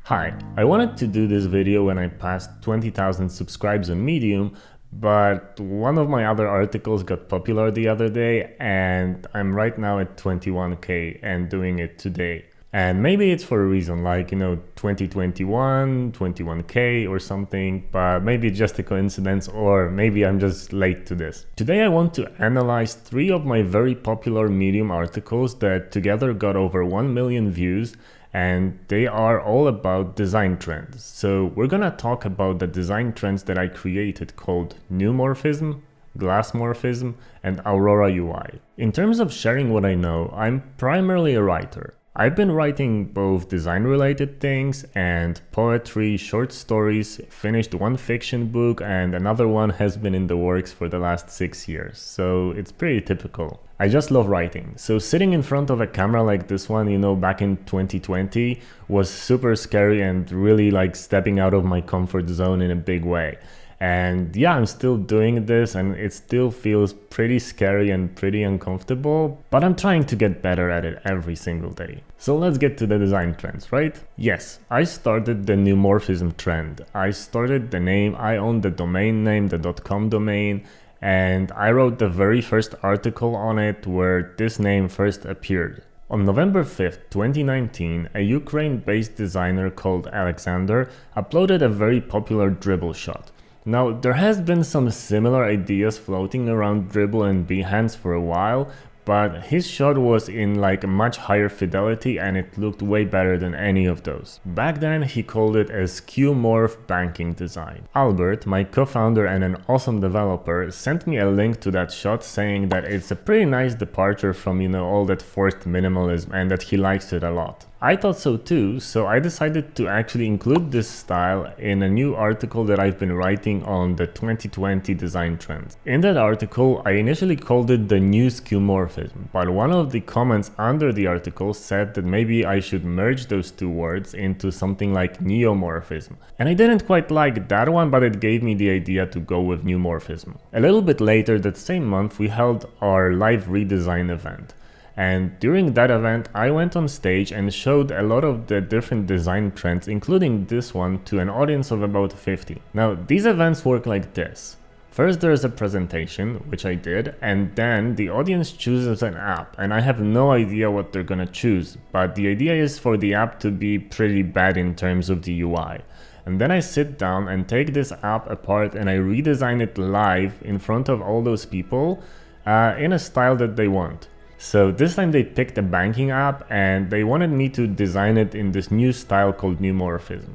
Hi, I wanted to do this video when I passed 20,000 subscribers on Medium, but one of my other articles got popular the other day and I'm right now at 21k and doing it today. And maybe it's for a reason, like, 2021, 21k or something, but maybe it's just a coincidence, or maybe I'm just late to this. Today I want to analyze 3 of my very popular Medium articles that together got over 1 million views, and they are all about design trends. So we're gonna talk about the design trends that I created called Neumorphism, Glassmorphism, and Aurora UI. In terms of sharing what I know, I'm primarily a writer. I've been writing both design-related things and poetry, short stories, finished one fiction book, and another one has been in the works for the last 6 years, so it's pretty typical. I just love writing, so sitting in front of a camera like this one, back in 2020 was super scary and really like stepping out of my comfort zone in a big way. And yeah, I'm still doing this and it still feels pretty scary and pretty uncomfortable, but I'm trying to get better at it every single day. So let's get to the design trends, right? Yes, I started the Neumorphism trend. I started the name, I own the domain name, the .com domain, and I wrote the very first article on it where this name first appeared. On November 5th, 2019, a Ukraine-based designer called Alexander uploaded a very popular dribble shot. Now, there has been some similar ideas floating around dribble and Behance for a while, but his shot was in like a much higher fidelity and it looked way better than any of those. Back then he called it a skeuomorph banking design. Albert, my co-founder and an awesome developer, sent me a link to that shot saying that it's a pretty nice departure from all that forced minimalism and that he likes it a lot. I thought so too, so I decided to actually include this style in a new article that I've been writing on the 2020 design trends. In that article, I initially called it the new skeuomorphism, but one of the comments under the article said that maybe I should merge those two words into something like neomorphism. And I didn't quite like that one, but it gave me the idea to go with neumorphism. A little bit later that same month, we held our live redesign event. And during that event, I went on stage and showed a lot of the different design trends, including this one, to an audience of about 50. Now, these events work like this. First, there's a presentation, which I did, and then the audience chooses an app, and I have no idea what they're gonna choose, but the idea is for the app to be pretty bad in terms of the UI. And then I sit down and take this app apart and I redesign it live in front of all those people in a style that they want. So this time they picked a banking app and they wanted me to design it in this new style called Neumorphism.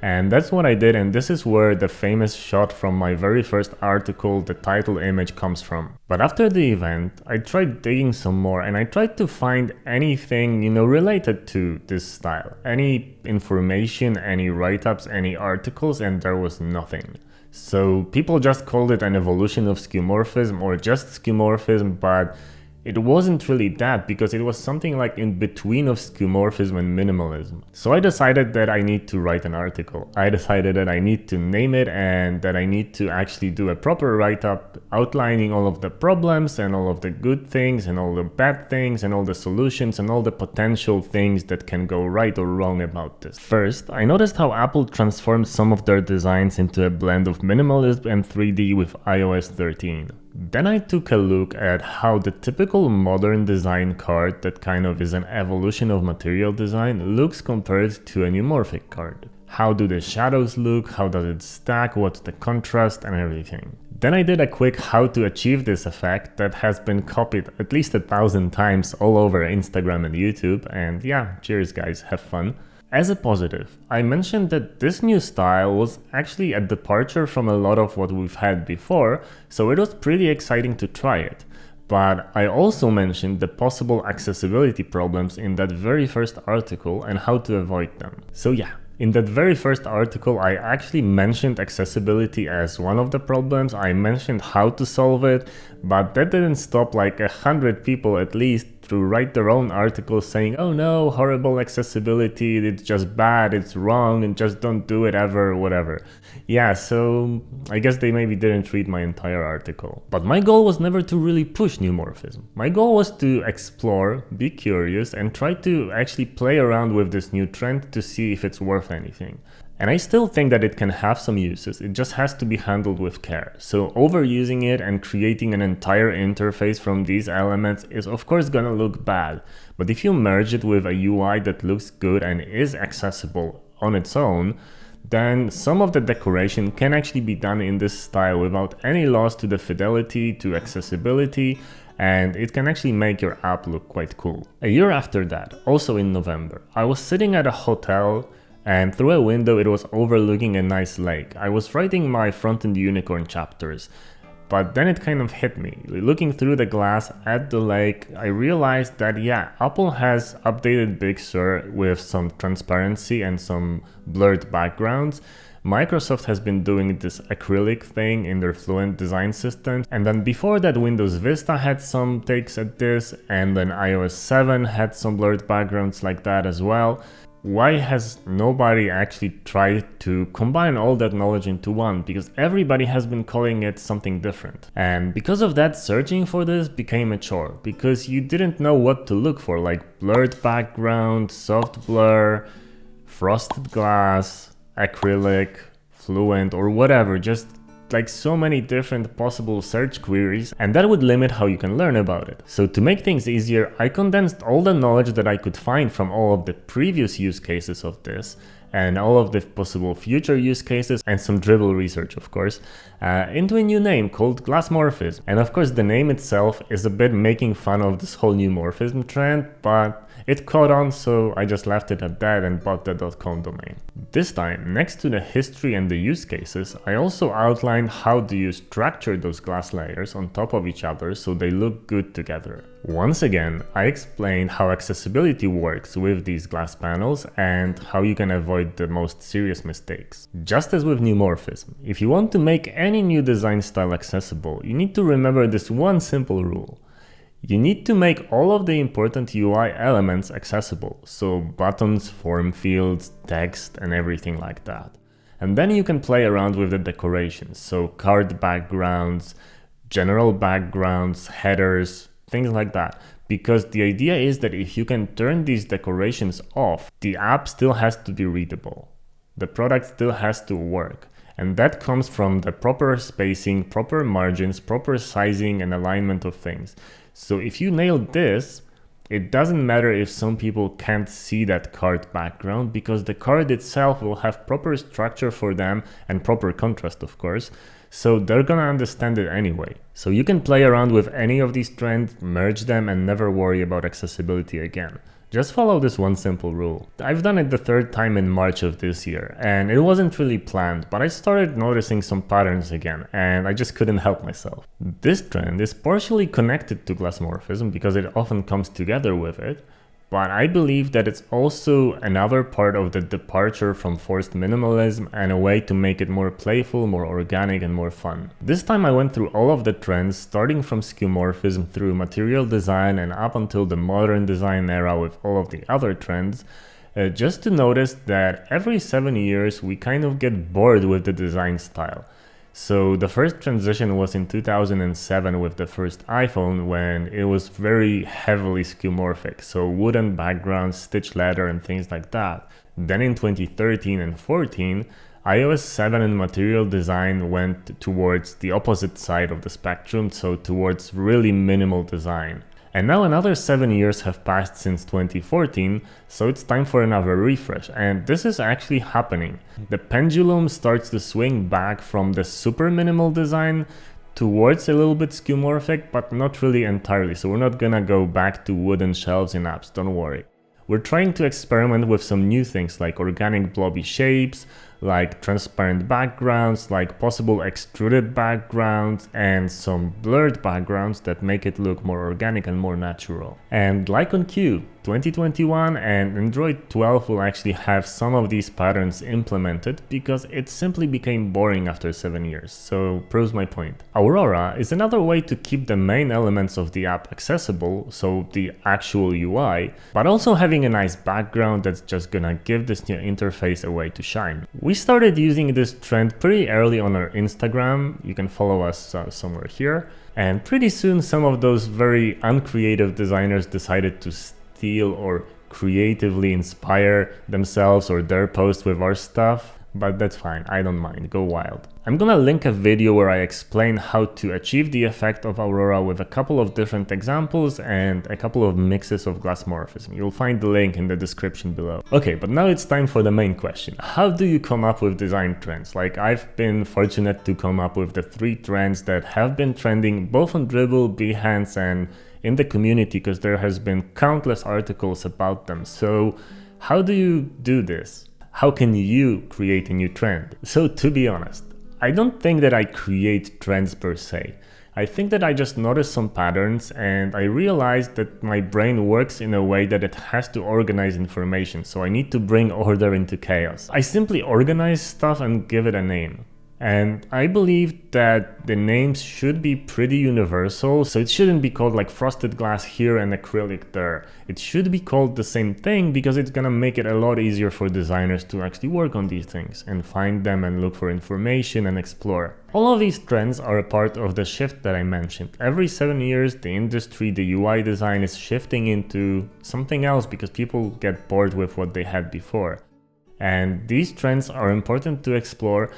And that's what I did, and this is where the famous shot from my very first article, the title image, comes from. But after the event, I tried digging some more and I tried to find anything, related to this style. Any information, any write-ups, any articles, and there was nothing. So people just called it an evolution of skeuomorphism or just skeuomorphism, but it wasn't really that, because it was something like in between of skeuomorphism and minimalism. So I decided that I need to write an article. I decided that I need to name it and that I need to actually do a proper write-up outlining all of the problems and all of the good things and all the bad things and all the solutions and all the potential things that can go right or wrong about this. First, I noticed how Apple transformed some of their designs into a blend of minimalism and 3D with iOS 13. Then I took a look at how the typical modern design card that kind of is an evolution of material design looks compared to a neumorphic card. How do the shadows look, how does it stack, what's the contrast and everything. Then I did a quick how to achieve this effect that has been copied at least 1,000 times all over Instagram and YouTube, and yeah, cheers guys, have fun. As a positive, I mentioned that this new style was actually a departure from a lot of what we've had before, so it was pretty exciting to try it. But I also mentioned the possible accessibility problems in that very first article and how to avoid them. So yeah, in that very first article, I actually mentioned accessibility as one of the problems. I mentioned how to solve it, but that didn't stop like 100 people at least to write their own articles saying, oh no, horrible accessibility, it's just bad, it's wrong, and just don't do it ever, whatever. Yeah, so I guess they maybe didn't read my entire article. But my goal was never to really push neumorphism. My goal was to explore, be curious, and try to actually play around with this new trend to see if it's worth anything. And I still think that it can have some uses, it just has to be handled with care. So overusing it and creating an entire interface from these elements is of course gonna look bad. But if you merge it with a UI that looks good and is accessible on its own, then some of the decoration can actually be done in this style without any loss to the fidelity, to accessibility, and it can actually make your app look quite cool. A year after that, also in November, I was sitting at a hotel and through a window it was overlooking a nice lake. I was writing my front-end unicorn chapters, but then it kind of hit me. Looking through the glass at the lake, I realized that yeah, Apple has updated Big Sur with some transparency and some blurred backgrounds. Microsoft has been doing this acrylic thing in their Fluent design system, and then before that Windows Vista had some takes at this, and then iOS 7 had some blurred backgrounds like that as well. Why has nobody actually tried to combine all that knowledge into one? Because everybody has been calling it something different. And because of that, searching for this became a chore, because you didn't know what to look for, like blurred background, soft blur, frosted glass, acrylic, Fluent, or whatever, just like so many different possible search queries, and that would limit how you can learn about it. So to make things easier, I condensed all the knowledge that I could find from all of the previous use cases of this, and all of the possible future use cases, and some dribble research of course, into a new name called Glassmorphism. And of course the name itself is a bit making fun of this whole neumorphism trend, but it caught on, so I just left it at that and bought the .com domain. This time, next to the history and the use cases, I also outlined how do you structure those glass layers on top of each other so they look good together. Once again, I explained how accessibility works with these glass panels and how you can avoid the most serious mistakes. Just as with neumorphism, if you want to make any new design style accessible, you need to remember this one simple rule. You need to make all of the important UI elements accessible, so buttons, form fields, text, and everything like that. And then you can play around with the decorations, so card backgrounds, general backgrounds, headers, things like that. Because the idea is that if you can turn these decorations off, the app still has to be readable. The product still has to work. And that comes from the proper spacing, proper margins, proper sizing and alignment of things. So if you nail this, it doesn't matter if some people can't see that card background, because the card itself will have proper structure for them and proper contrast of course, so they're gonna understand it anyway. So you can play around with any of these trends, merge them, and never worry about accessibility again. Just follow this one simple rule. I've done it the third time in March of this year, and it wasn't really planned, but I started noticing some patterns again, and I just couldn't help myself. This trend is partially connected to glassmorphism because it often comes together with it, but I believe that it's also another part of the departure from forced minimalism and a way to make it more playful, more organic, and more fun. This time I went through all of the trends, starting from skeuomorphism through material design and up until the modern design era with all of the other trends, just to notice that every 7 years we kind of get bored with the design style. So the first transition was in 2007 with the first iPhone, when it was very heavily skeuomorphic, so wooden backgrounds, stitched leather and things like that. Then in 2013 and 14, iOS 7 and material design went towards the opposite side of the spectrum, so towards really minimal design. And now another 7 years have passed since 2014, so it's time for another refresh, and this is actually happening. The pendulum starts to swing back from the super minimal design towards a little bit skeuomorphic, but not really entirely, so we're not gonna go back to wooden shelves in apps, don't worry. We're trying to experiment with some new things like organic blobby shapes, like transparent backgrounds, like possible extruded backgrounds, and some blurred backgrounds that make it look more organic and more natural. And like on Q, 2021 and Android 12 will actually have some of these patterns implemented because it simply became boring after 7 years, so proves my point. Aurora is another way to keep the main elements of the app accessible, so the actual UI, but also having a nice background that's just gonna give this new interface a way to shine. We started using this trend pretty early on our Instagram, you can follow us somewhere here, and pretty soon some of those very uncreative designers decided to steal or creatively inspire themselves or their post with our stuff, but that's fine, I don't mind, go wild. I'm gonna link a video where I explain how to achieve the effect of Aurora with a couple of different examples and a couple of mixes of Glassmorphism. You'll find the link in the description below. Okay, but now it's time for the main question. How do you come up with design trends? Like, I've been fortunate to come up with the 3 trends that have been trending both on Dribbble, Behance, and in the community, because there has been countless articles about them. So how do you do this? How can you create a new trend? So to be honest, I don't think that I create trends per se. I think that I just notice some patterns and I realize that my brain works in a way that it has to organize information, so I need to bring order into chaos. I simply organize stuff and give it a name. And I believe that the names should be pretty universal, so it shouldn't be called like frosted glass here and acrylic there. It should be called the same thing because it's gonna make it a lot easier for designers to actually work on these things and find them and look for information and explore. All of these trends are a part of the shift that I mentioned. Every 7 years, the industry, the UI design is shifting into something else because people get bored with what they had before. And these trends are important to explore,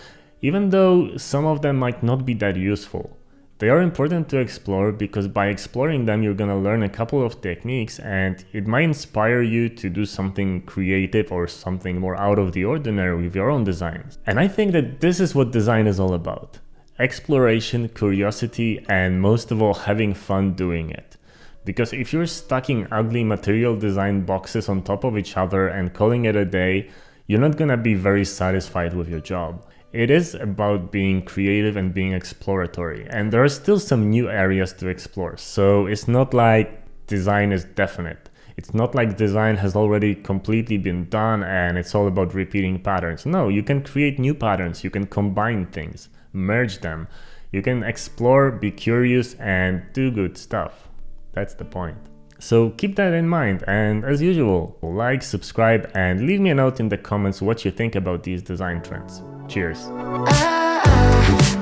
even though some of them might not be that useful. They are important to explore because by exploring them you're gonna learn a couple of techniques and it might inspire you to do something creative or something more out of the ordinary with your own designs. And I think that this is what design is all about. Exploration, curiosity, and most of all having fun doing it. Because if you're stacking ugly material design boxes on top of each other and calling it a day, you're not gonna be very satisfied with your job. It is about being creative and being exploratory, and there are still some new areas to explore, so it's not like design is definite. It's not like design has already completely been done and it's all about repeating patterns. No, you can create new patterns, you can combine things, merge them, you can explore, be curious, and do good stuff. That's the point. So keep that in mind, and as usual, like, subscribe, and leave me a note in the comments what you think about these design trends. Cheers.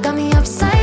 Got me upside